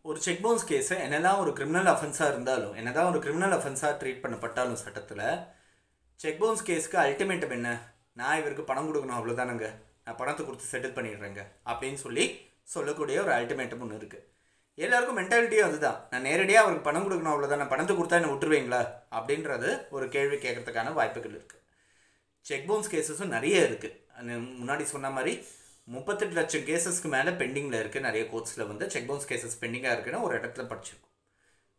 ஒரு check bounce கேஸை என்னதான் ஒரு கிரிமினல் அஃபென்ஸாக இருந்தாலும் என்னதான் ஒரு கிரிமினல் அஃபென்ஸாக ட்ரீட் பண்ணப்பட்டாலும் சட்டத்தில் செக் பவுன்ஸ் கேஸுக்கு அல்டிமேட்டம் என்ன, நான் இவருக்கு பணம் கொடுக்கணும் அவ்வளோதானங்க, நான் பணத்தை கொடுத்து செட்டில் பண்ணிடுறேங்க அப்படின்னு சொல்லக்கூடிய ஒரு அல்டிமேட்டம் ஒன்று இருக்குது. எல்லாருக்கும் மென்டாலிட்டியும் அதுதான், நான் நேரடியாக அவருக்கு பணம் கொடுக்கணும் அவ்வளோதான், நான் பணத்தை கொடுத்தா என்ன விட்டுருவீங்களா அப்படின்றது ஒரு கேள்வி கேட்கறதுக்கான வாய்ப்புகள் இருக்குது. செக் பவுன்ஸ் கேஸஸும் நிறைய இருக்குது. முன்னாடி சொன்ன மாதிரி 38 லட்சம் கேசஸ்க்கு மேலே பெண்டிங்கில் இருக்குது. நிறைய கோர்ட்ஸில் வந்து செக் பவுன்ஸ் கேசஸ் பெண்டிங்காக இருக்குன்னு ஒரு இடத்துல படிச்சிருக்கோம்.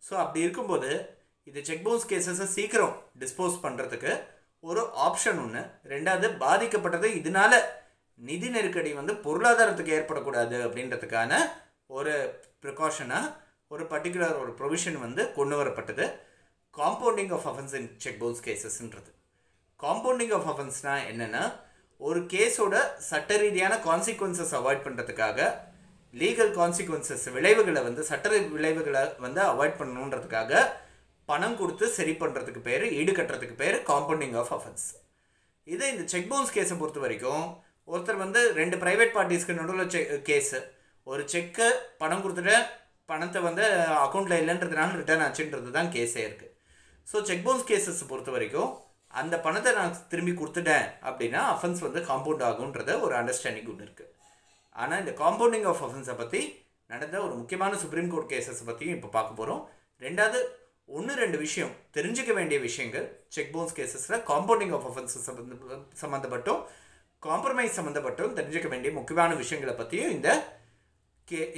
ஸோ அப்படி இருக்கும்போது இது செக் பவுன்ஸ் கேசஸை சீக்கிரம் டிஸ்போஸ் பண்ணுறதுக்கு ஒரு ஆப்ஷன் ஒன்று. ரெண்டாவது, பாதிக்கப்பட்டது இதனால நிதி நெருக்கடி வந்து பொருளாதாரத்துக்கு ஏற்படக்கூடாது அப்படின்றதுக்கான ஒரு ப்ரிகாஷனாக ஒரு பர்டிகுலர் ஒரு ப்ரொவிஷன் வந்து கொண்டு வரப்பட்டது. Compounding of offence in cheque bounce கேசஸ்ன்றது. காம்பவுண்டிங் ஆஃப் அஃபென்ஸ்னால் என்னென்னா, ஒரு கேஸோட சட்ட ரீதியான கான்சிக்வன்சஸ் அவாய்ட் பண்ணுறதுக்காக, லீகல் கான்சிக்வன்சஸ் விளைவுகளை வந்து சட்ட விளைவுகளை வந்து அவாய்ட் பண்ணணுன்றதுக்காக பணம் கொடுத்து சரி பண்ணுறதுக்கு பேர், ஈடுகட்டுறதுக்கு பேர் காம்பவுண்டிங் ஆஃப் அஃபென்ஸ். இது இந்த செக் பவுன்ஸ் கேஸை பொறுத்த வரைக்கும் ஒருத்தர் வந்து ரெண்டு ப்ரைவேட் பார்ட்டிஸ்க்கு நடுவில் கேஸு, ஒரு செக்கை பணம் கொடுத்துட்டு பணத்தை வந்து அக்கௌண்ட்டில் இல்லைன்றதுனால ரிட்டர்ன் ஆச்சுன்றது தான் கேஸே இருக்குது. ஸோ செக் பவுன்ஸ் கேஸஸ் பொறுத்த வரைக்கும் அந்த பணத்தை நான் திரும்பி கொடுத்துட்டேன் அப்படின்னா அஃபென்ஸ் வந்து காம்பவுண்ட் ஆகுன்றத ஒரு அண்டர்ஸ்டாண்டிங் ஒன்று இருக்குது. ஆனால் இந்த காம்பவுண்டிங் ஆஃப் அஃபென்ஸை பற்றி நடந்த ஒரு முக்கியமான சுப்ரீம் கோர்ட் கேஸஸ் பற்றியும் இப்போ பார்க்க போகிறோம். ரெண்டாவது, 1-2 விஷயம் தெரிஞ்சிக்க வேண்டிய விஷயங்கள் செக் பவுன்ஸ் கேஸஸில் காம்பவுண்டிங் ஆஃப் அஃபென்ஸஸ் சம்மந்தப்பட்டும் காம்ப்ரமைஸ் சம்மந்தப்பட்டும் தெரிஞ்சிக்க வேண்டிய முக்கியமான விஷயங்களை பற்றியும்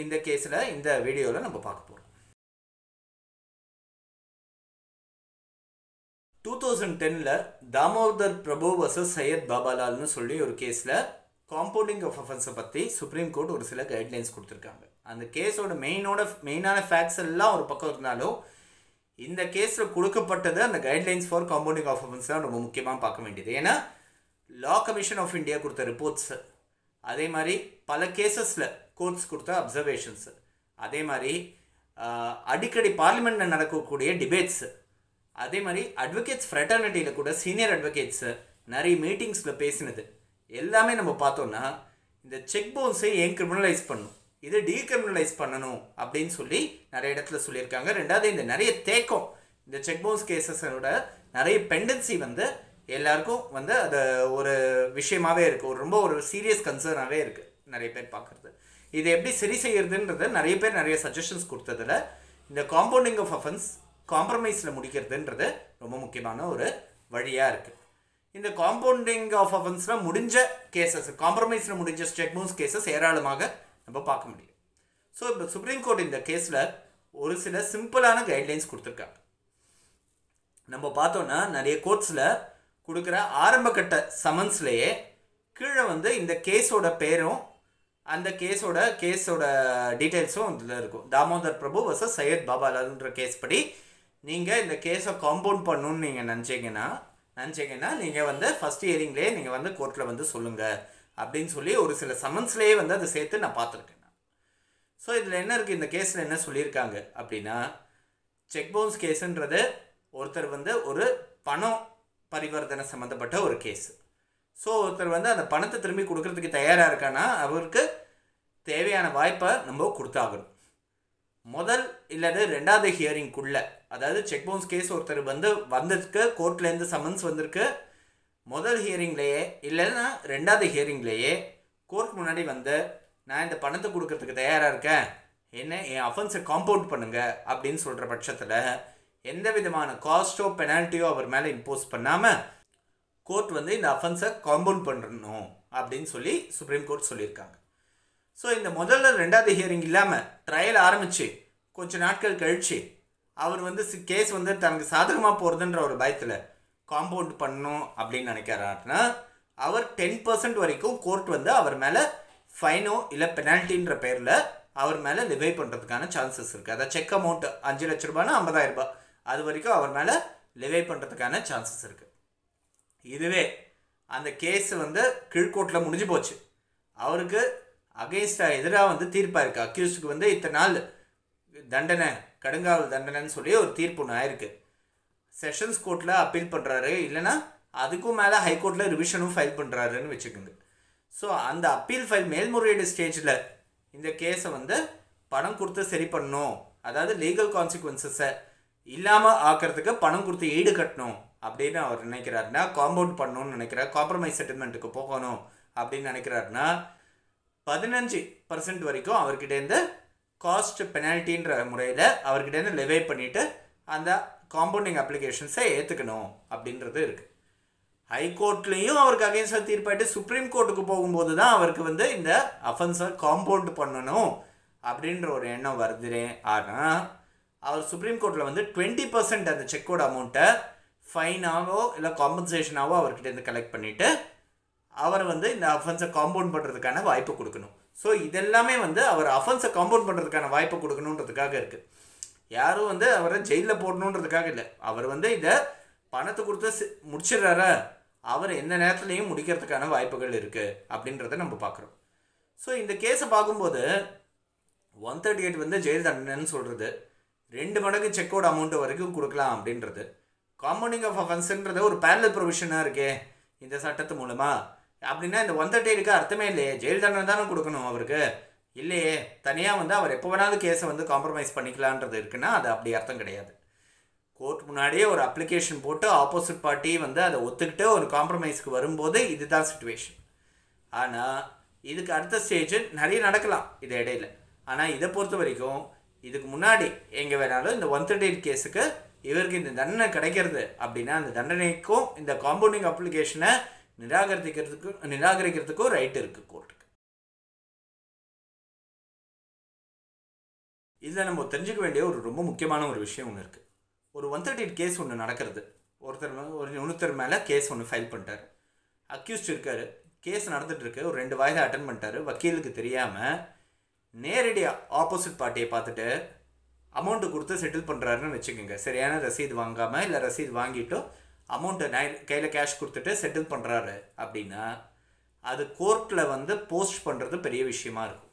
இந்த கேஸில் இந்த வீடியோவில் நம்ம பார்க்க போகிறோம். 2010 தாமோதர் பிரபு வர்சஸ் சையத் பாபாலால்னு சொல்லி ஒரு கேஸில் காம்பவுண்டிங் ஆஃப் அஃபென்ஸை பற்றி சுப்ரீம் கோர்ட் ஒரு சில கைட்லைன்ஸ் கொடுத்துருக்காங்க. அந்த கேஸோட மெயினான ஃபேக்ட்ஸ் எல்லாம் ஒரு பக்கம் இருந்தாலும் இந்த கேஸில் கொடுக்கப்பட்டது அந்த guidelines for compounding of offence தான் ரொம்ப முக்கியமாக பார்க்க வேண்டியது. ஏன்னா லா கமிஷன் ஆஃப் இந்தியா கொடுத்த ரிப்போர்ட்ஸு, அதே மாதிரி பல கேசஸில் கோர்ட்ஸ் கொடுத்த அப்சர்வேஷன்ஸு, அதே மாதிரி அடிக்கடி பார்லிமெண்ட்டில் நடக்கக்கூடிய டிபேட்ஸு, அதே மாதிரி அட்வொகேட்ஸ் ஃப்ரெட்டர்னிட்டியில் கூட சீனியர் அட்வொகேட்ஸு நிறைய மீட்டிங்ஸில் பேசினது எல்லாமே நம்ம பார்த்தோன்னா இந்த செக் பவுன்ஸை ஏன் கிரிமினலைஸ் பண்ணணும், இதை டீக்ரிமினலைஸ் பண்ணணும் அப்படின்னு சொல்லி நிறைய இடத்துல சொல்லியிருக்காங்க. ரெண்டாவது, இந்த நிறைய தேக்கம் இந்த செக் பவுன்ஸ் கேசஸோட நிறைய பெண்டன்சி வந்து எல்லாருக்கும் வந்து அது ஒரு விஷயமாகவே இருக்குது, ரொம்ப ஒரு சீரியஸ் கன்சர்னாகவே இருக்குது நிறைய பேர் பார்க்குறது. இதை எப்படி சரி செய்யறதுன்றது நிறைய பேர் நிறைய சஜஷன்ஸ் கொடுத்ததில் இந்த காம்பவுண்டிங் ஆஃப் அஃபென்ஸ் காம்ப்ரமைஸில் முடிக்கிறதுன்றது ரொம்ப முக்கியமான ஒரு வழியாக இருக்குது. இந்த காம்பவுண்டிங் ஆஃப் அஃபென்ஸில் முடிஞ்ச கேசஸ், காம்ப்ரமைஸில் முடிஞ்ச செக் பவுன்ஸ் கேசஸ் ஏராளமாக நம்ம பார்க்க முடியும். ஸோ இப்போ சுப்ரீம் கோர்ட் இந்த கேஸில் ஒரு சில சிம்பிளான கைட்லைன்ஸ் கொடுத்துருக்காங்க. நம்ம பார்த்தோன்னா நிறைய கோர்ட்ஸில் கொடுக்குற ஆரம்ப கட்ட சமன்ஸ்லேயே கீழே வந்து இந்த கேஸோட பேரும் அந்த கேஸோட டீட்டெயில்ஸும் இதில் இருக்கும். தாமோதர் பிரபு வர்சஸ் சையத் பாபாலால்ன்ற கேஸ் படி நீங்கள் இந்த கேஸை காம்பவுண்ட் பண்ணணும்னு நீங்கள் நினச்சிங்கன்னா நீங்கள் வந்து ஃபஸ்ட் ஹியரிங்லேயே நீங்கள் வந்து கோர்ட்டில் வந்து சொல்லுங்கள் அப்படின்னு சொல்லி ஒரு சில சமன்ஸ்லேயே வந்து அதை சேர்த்து நான் பார்த்துருக்கேன். ஸோ இதில் என்ன இருக்குது, இந்த கேஸில் என்ன சொல்லியிருக்காங்க அப்படின்னா, செக் பவுன்ஸ் கேஸுன்றது ஒருத்தர் வந்து ஒரு பணம் பரிவர்த்தனை சம்மந்தப்பட்ட ஒரு கேஸு. ஸோ ஒருத்தர் வந்து அந்த பணத்தை திரும்பி கொடுக்கறதுக்கு தயாராக இருக்கான்னா அவருக்கு தேவையான வாய்ப்பை நம்ம கொடுத்தாகணும். முதல் இல்லது 2வது ஹியரிங்குள்ளே, அதாவது செக் பவுன்ஸ் கேஸ் ஒருத்தர் வந்து வந்திருக்கு, கோர்ட்லேருந்து சம்மன்ஸ் வந்திருக்கு, முதல் ஹியரிங்லேயே இல்லைன்னா 2வது ஹியரிங்லேயே கோர்ட் முன்னாடி வந்து நான் இந்த பணத்தை கொடுக்கறதுக்கு தயாராக இருக்கேன், என்ன என் அஃபென்ஸை காம்பவுண்ட் பண்ணுங்க அப்படின்னு சொல்கிற பட்சத்தில் எந்த விதமான காஸ்ட்டோ பெனால்ட்டியோ அவர் மேலே இம்போஸ் பண்ணாமல் கோர்ட் வந்து இந்த அஃபென்ஸை காம்பவுண்ட் பண்ணணும் அப்படின்னு சொல்லி சுப்ரீம் கோர்ட் சொல்லியிருக்காங்க. ஸோ இந்த முதல்ல 2வது ஹியரிங் இல்லாமல் ட்ரையல் ஆரம்பித்து கொஞ்சம் நாட்கள் கழித்து அவர் வந்து கேஸ் வந்து தனக்கு சாதகமாக போகிறதுன்ற ஒரு பயத்தில் காம்பவுண்ட் பண்ணணும் அப்படின்னு நினைக்கிறாருன்னா அவர் 10% வரைக்கும் கோர்ட் வந்து அவர் மேலே ஃபைனோ இல்லை பெனால்ட்டின்ற பேரில் அவர் மேலே லிவை பண்ணுறதுக்கான சான்சஸ் இருக்குது. அதாவது செக் அமௌண்ட் 5 லட்ச ரூபாய்னா 50,000 ரூபாய், அது வரைக்கும் அவர் மேலே லிவை பண்ணுறதுக்கான சான்சஸ் இருக்குது. இதுவே அந்த கேஸ் வந்து கீழ்கோர்ட்டில் முடிஞ்சு போச்சு, அவருக்கு அகெயின்ஸ்டாக எதிராக வந்து தீர்ப்பாக இருக்குது, அக்யூஸ்டுக்கு வந்து இத்தனை நாள் தண்டனை, கடுங்காவல் தண்டனைன்னு சொல்லி ஒரு தீர்ப்பு ஒன்று ஆயிருக்கு. செஷன்ஸ் கோர்ட்டில் அப்பீல் பண்ணுறாரு, இல்லைனா அதுக்கும் மேலே ஹைகோர்ட்டில் ரிவிஷனும் ஃபைல் பண்ணுறாருன்னு வச்சுக்கோங்க. ஸோ அந்த அப்பீல் ஃபைல் மேல்முறையீடு ஸ்டேஜில் இந்த கேஸை வந்து பணம் கொடுத்து சரி பண்ணணும், அதாவது லீகல் கான்சிக்வன்சஸை இல்லாமல் ஆக்கிறதுக்கு பணம் கொடுத்து ஈடு கட்டணும் அப்படின்னு அவர் நினைக்கிறாருன்னா, காம்பவுண்ட் பண்ணணும்னு நினைக்கிறார், காம்ப்ரமைஸ் செட்டில்மெண்ட்டுக்கு போகணும் அப்படின்னு நினைக்கிறாருன்னா 15% வரைக்கும் அவர்கிட்டேருந்து காஸ்ட் பெனால்ட்டின்ற முறையில் அவர்கிட்டேருந்து லெவே பண்ணிவிட்டு அந்த காம்பவுண்டிங் அப்ளிகேஷன்ஸை ஏற்றுக்கணும் அப்படின்றது இருக்குது. ஹைகோர்ட்லேயும் அவருக்கு அகேன்ஸ்டாக தீர்ப்பாயிட்டு சுப்ரீம் கோர்ட்டுக்கு போகும்போது தான் அவருக்கு வந்து இந்த அஃபென்ஸை காம்பவுண்ட் பண்ணணும் அப்படின்ற ஒரு எண்ணம் வருது. ஆனால் அவர் சுப்ரீம் கோர்ட்டில் வந்து 20% அந்த செக்கோட அமௌண்ட்டை ஃபைனாவோ இல்லை காம்பன்சேஷனாவோ அவர்கிட்டேருந்து கலெக்ட் பண்ணிவிட்டு அவர் வந்து இந்த அஃபென்ஸை காம்பவுண்ட் பண்ணுறதுக்கான வாய்ப்பு கொடுக்கணும். ஸோ இதெல்லாமே வந்து அவர் அஃபென்ஸை காம்பவுண்ட் பண்ணுறதுக்கான வாய்ப்பு கொடுக்கணுன்றதுக்காக இருக்குது. யாரும் வந்து அவரை ஜெயிலில் போடணுன்றதுக்காக இல்லை. அவர் வந்து இதை பணத்தை கொடுத்து முடிச்சிடுறாரா, அவர் எந்த நேரத்துலையும் முடிக்கிறதுக்கான வாய்ப்புகள் இருக்குது அப்படின்றத நம்ம பார்க்குறோம். ஸோ இந்த கேஸை பார்க்கும்போது 138 வந்து ஜெயில் தண்டனைன்னு சொல்கிறது 2 மடங்கு செக்கோட அமௌண்ட்டு வரைக்கும் கொடுக்கலாம் அப்படின்றது. காம்பவுண்டிங் ஆஃப் அஃபென்ஸுன்றது ஒரு பேரலல் ப்ரொவிஷனாக இருக்கே இந்த சட்டத்து மூலமாக. அப்படின்னா இந்த 138க்கு அர்த்தமே இல்லையே, ஜெயில் தண்டனை தானே கொடுக்கணும் அவருக்கு, இல்லையே தனியாக வந்து அவர் எப்போ வேணாலும் கேஸை வந்து காம்ப்ரமைஸ் பண்ணிக்கலான்றது இருக்குன்னா அது அப்படி அர்த்தம் கிடையாது. கோர்ட் முன்னாடியே ஒரு அப்ளிகேஷன் போட்டு ஆப்போசிட் பார்ட்டி வந்து அதை ஒத்துக்கிட்டு ஒரு காம்ப்ரமைஸ்க்கு வரும்போது இதுதான் சிச்சுவேஷன். ஆனால் இதுக்கு அடுத்த ஸ்டேஜ் நிறைய நடக்கலாம் இது இடையில. ஆனால் இதை பொறுத்த வரைக்கும் இதுக்கு முன்னாடி எங்கே வேணாலும் இந்த 138 கேஸுக்கு இவருக்கு இந்த தண்டனை கிடைக்கிறது அப்படின்னா அந்த தண்டனைக்கும் இந்த காம்பவுண்டிங் அப்ளிகேஷனை நிராகரிக்கிறதுக்கும் ரைட் இருக்குது கோர்ட்டுக்கு. இதில் நம்ம தெரிஞ்சுக்க வேண்டிய ஒரு ரொம்ப முக்கியமான ஒரு விஷயம் ஒன்று இருக்குது. ஒரு 138 கேஸ் ஒன்று நடக்கிறது, இன்னொருத்தர் மேலே கேஸ் ஒன்று ஃபைல் பண்ணிட்டார், அக்யூஸ்ட் இருக்கார், கேஸ் நடந்துகிட்ருக்கு, ஒரு 2 வாய்தா அட்டன் பண்ணிட்டாரு, வக்கீலுக்கு தெரியாமல் நேரடியாக ஆப்போசிட் பார்ட்டியை பார்த்துட்டு அமௌண்ட்டு கொடுத்து செட்டில் பண்ணுறாருன்னு வச்சுக்கோங்க. சரியான ரசீது வாங்காமல் இல்லை ரசீது வாங்கிட்டோ அமௌண்ட்டை கையில் கேஷ் கொடுத்துட்டு செட்டில் பண்ணுறாரு அப்படின்னா அது கோர்ட்டில் வந்து போஸ்ட் பண்ணுறது பெரிய விஷயமா இருக்கும்.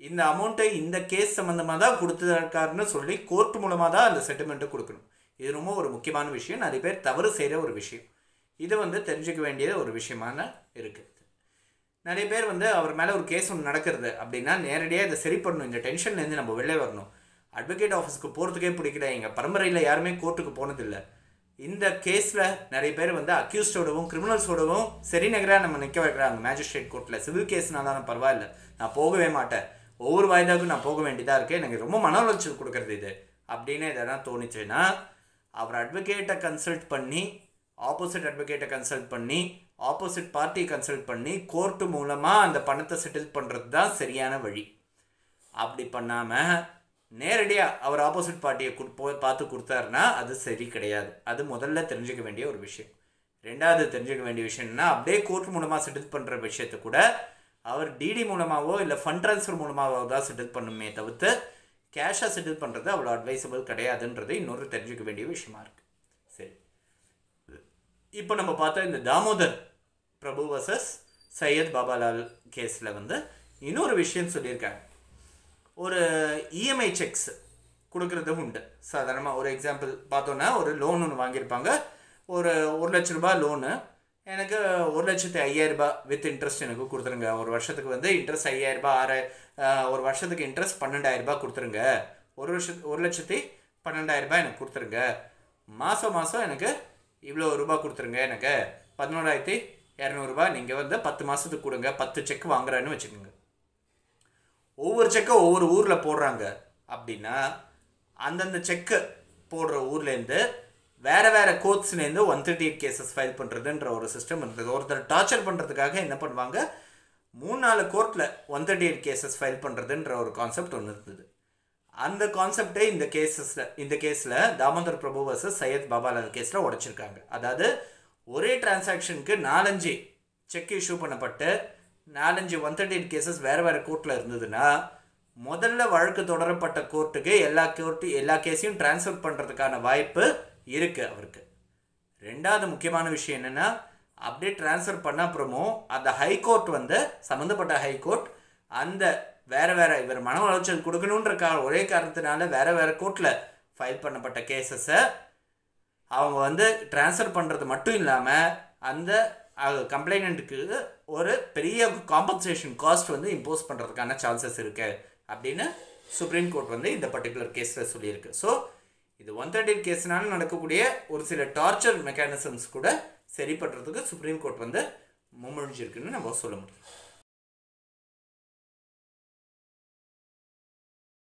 இந்த அமௌண்ட்டை இந்த கேஸ் சம்மந்தமாக தான் கொடுத்துருக்காருன்னு சொல்லி கோர்ட் மூலமாக தான் அந்த செட்டில்மெண்ட்டை கொடுக்கணும். இது ரொம்ப ஒரு முக்கியமான விஷயம், நிறைய பேர் தவறு செய்கிற ஒரு விஷயம். இதை வந்து தெரிஞ்சுக்க வேண்டிய ஒரு விஷயமான இருக்குது. நிறைய பேர் வந்து அவர் மேலே ஒரு கேஸ் ஒன்று நடக்கிறது அப்படின்னா நேரடியாக இதை சரி பண்ணணும், இந்த டென்ஷன்லேருந்து நம்ம வெளியே வரணும், அட்வொகேட் ஆஃபீஸ்க்கு போகிறதுக்கே பிடிக்கல, எங்கள் பரம்பரையில் யாருமே கோர்ட்டுக்கு போனதில்லை. இந்த கேஸில் நிறைய பேர் வந்து அக்யூஸ்டோடவும் கிரிமினல்ஸோடவும் சரி நகராக நம்ம நிற்க வைக்கிறாங்க மேஜிஸ்ட்ரேட் கோர்ட்டில். சிவில் கேஸ்னாலும் பரவாயில்ல, நான் போகவே மாட்டேன், ஒவ்வொரு வாய்தாவுக்கும் நான் போக வேண்டியதாக இருக்குது, எனக்கு ரொம்ப மன உளைச்சல் கொடுக்குறது இது அப்படின்னு எதனா தோணுச்சுன்னா அவர் அட்வொகேட்டை கன்சல்ட் பண்ணி, ஆப்போசிட் அட்வொகேட்டை கன்சல்ட் பண்ணி, ஆப்போசிட் பார்ட்டியை கன்சல்ட் பண்ணி கோர்ட்டு மூலமாக அந்த பணத்தை செட்டில் பண்ணுறது தான் சரியான வழி. அப்படி பண்ணாமல் நேரடியாக அவர் ஆப்போசிட் பார்ட்டியை பார்த்து கொடுத்தாருன்னா அது சரி கிடையாது. அது முதல்ல தெரிஞ்சுக்க வேண்டிய ஒரு விஷயம். ரெண்டாவது தெரிஞ்சுக்க வேண்டிய விஷயம்னா அப்படியே கோர்ட் மூலமாக செட்டில் பண்ணுற விஷயத்தை கூட அவர் டிடி மூலமாகவோ இல்லை ஃபண்ட் ட்ரான்ஸ்ஃபர் மூலமாகவோ தான் செட்டில் பண்ணுமே தவிர்த்து கேஷாக செட்டில் பண்ணுறது அவ்வளோ அட்வைசபிள் கிடையாதுன்றது இன்னொரு தெரிஞ்சுக்க வேண்டிய விஷயமா இருக்குது. சரி, இப்போ நம்ம பார்த்தா இந்த தாமோதர் பிரபு வர்சஸ் சையத் பாபாலால் கேஸில் வந்து இன்னொரு விஷயம் சொல்லியிருக்காங்க. ஒரு இஎம்ஐ செக்ஸ் கொடுக்குறது உண்டு. சாதாரணமாக ஒரு எக்ஸாம்பிள் பார்த்தோன்னா ஒரு லோன் ஒன்று வாங்கியிருப்பாங்க, ஒரு 1 லட்ச ரூபா லோனு, எனக்கு 1,05,000 வித் இன்ட்ரெஸ்ட் எனக்கு கொடுத்துருங்க, ஒரு வருஷத்துக்கு வந்து இன்ட்ரெஸ்ட் 5,000, ஒரு வருஷத்துக்கு இன்ட்ரெஸ்ட் 12,000 கொடுத்துருங்க, 1,12,000 எனக்கு கொடுத்துருங்க, மாதம் மாதம் எனக்கு இவ்வளோ ரூபா கொடுத்துருங்க, எனக்கு 11,200 நீங்கள் வந்து 10 மாதத்துக்கு கொடுங்க, 10 செக் வாங்குறேன்னு வச்சுக்கோங்க. ஒவ்வொரு செக்கை ஒவ்வொரு ஊரில் போடுறாங்க அப்படின்னா அந்தந்த செக்கு போடுற ஊர்லேருந்து வேறு வேறு கோர்ட்ஸ்லேருந்து 138 கேசஸ் ஃபைல் பண்ணுறதுன்ற ஒரு சிஸ்டம் இருந்தது. ஒருத்தர் டார்ச்சர் பண்ணுறதுக்காக என்ன பண்ணுவாங்க, 3-4 கோர்ட்டில் 138 கேசஸ் ஃபைல் பண்ணுறதுன்ற ஒரு கான்செப்ட் ஒன்று இருந்தது. அந்த கான்செப்டை இந்த கேஸில் தாமோதர் பிரபு வர்சஸ் சையத் பாபாலால் கேஸில் உடைச்சிருக்காங்க. அதாவது ஒரே டிரான்சாக்ஷனுக்கு 4-5 செக் இஷ்யூ பண்ணப்பட்டு 4-5 138 கேசஸ் வேறு வேறு கோர்ட்டில் இருந்ததுன்னா முதல்ல வழக்கு தொடரப்பட்ட கோர்ட்டுக்கு எல்லா கேஸையும் டிரான்ஸ்ஃபர் பண்ணுறதுக்கான வாய்ப்பு இருக்குது அவருக்கு. ரெண்டாவது முக்கியமான விஷயம் என்னென்னா, அப்படியே டிரான்ஸ்ஃபர் பண்ண அப்புறமும் அந்த ஹைகோர்ட் வந்து சம்மந்தப்பட்ட ஹைகோர்ட் அந்த வேறு இவர் மன உளைச்சல் கொடுக்கணுன்ற ஒரே காரணத்தினால வேறு கோர்ட்டில் ஃபைல் பண்ணப்பட்ட கேஸஸை அவங்க வந்து டிரான்ஸ்ஃபர் பண்ணுறது மட்டும் இல்லாமல் அந்த கம்ப்ளைனண்ட்டுக்கு ஒரு பெரிய காம்பன்சேஷன் காஸ்ட் வந்து இம்போஸ் பண்ணுறதுக்கான சான்சஸ் இருக்குது அப்படின்னு சுப்ரீம் கோர்ட் வந்து இந்த பர்டிகுலர் கேஸில் சொல்லியிருக்கு. ஸோ இது 130 கேஸ்னால நடக்கக்கூடிய ஒரு சில டார்ச்சர் மெக்கானிசம்ஸ் கூட சரி பண்ணுறதுக்கு சுப்ரீம் கோர்ட் வந்து முன்மொழிஞ்சிருக்குன்னு நம்ம சொல்ல முடியும்.